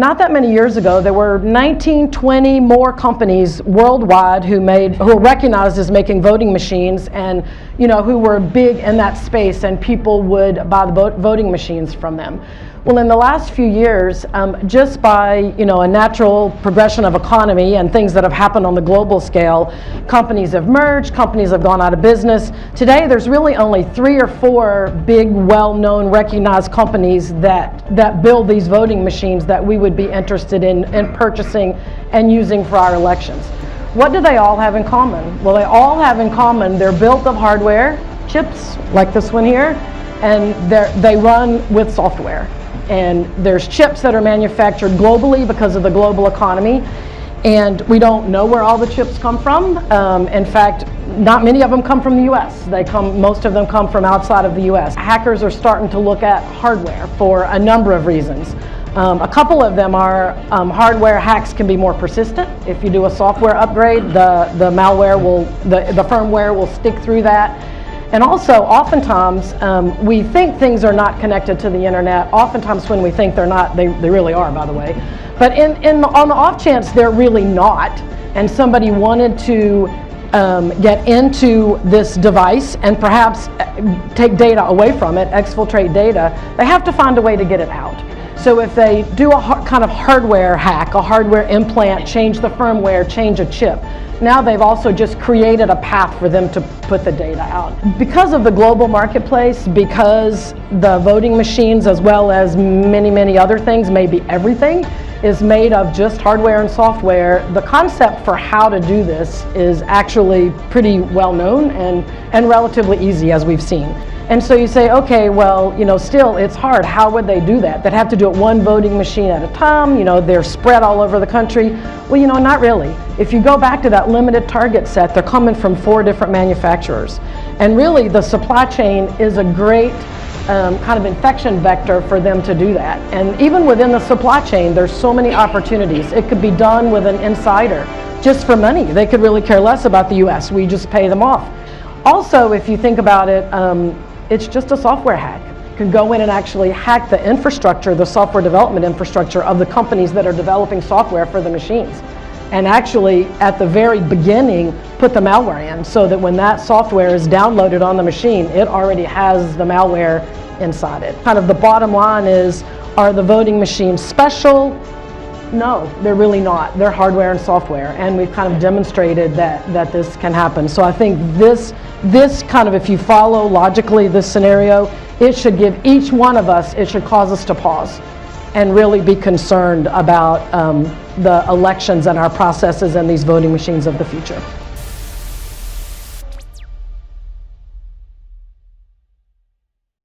Not that many years ago, there were 19, 20 more companies worldwide who were recognized as making voting machines, and who were big in that space, and people would buy the voting machines from them. Well, in the last few years, just by a natural progression of economy and things that have happened on the global scale, companies have merged, companies have gone out of business. Today, there's really only 3 or 4 big, well-known, recognized companies that build these voting machines that we would be interested in purchasing and using for our elections. What do they all have in common? Well, they all have in common they're built of hardware, chips like this one here, and they run with software. And there's chips that are manufactured globally because of the global economy, and we don't know where all the chips come from. In fact, not many of them come from the US. Most of them come from outside of the US. Hackers are starting to look at hardware for a number of reasons. A couple of them are hardware hacks can be more persistent. If you do a software upgrade, the malware the firmware will stick through that. And also, oftentimes, we think things are not connected to the internet. Oftentimes when we think they're not, they really are, by the way. But on the off chance they're really not, and somebody wanted to get into this device and perhaps take data away from it, exfiltrate data, they have to find a way to get it out. So if they do a kind of hardware hack, a hardware implant, change the firmware, change a chip, now they've also just created a path for them to put the data out. Because of the global marketplace, because the voting machines, as well as many, many other things, maybe everything, is made of just hardware and software, the concept for how to do this is actually pretty well known and relatively easy, as we've seen. And so you say, okay, well, still it's hard. How would they do that? They'd have to do it one voting machine at a time. They're spread all over the country. Well, not really. If you go back to that limited target set, they're coming from 4 different manufacturers. And really, the supply chain is a great kind of infection vector for them to do that. And even within the supply chain, there's so many opportunities. It could be done with an insider just for money. They could really care less about the US. We just pay them off. Also, if you think about it, it's just a software hack. You can go in and actually hack the infrastructure, the software development infrastructure of the companies that are developing software for the machines. And actually, at the very beginning, put the malware in so that when that software is downloaded on the machine, it already has the malware inside it. Kind of the bottom line is, are the voting machines special? No, they're really not. They're hardware and software, and we've kind of demonstrated that this can happen. So I think this kind of, if you follow logically this scenario, it should give each one of us, it should cause us to pause and really be concerned about the elections and our processes and these voting machines of the future.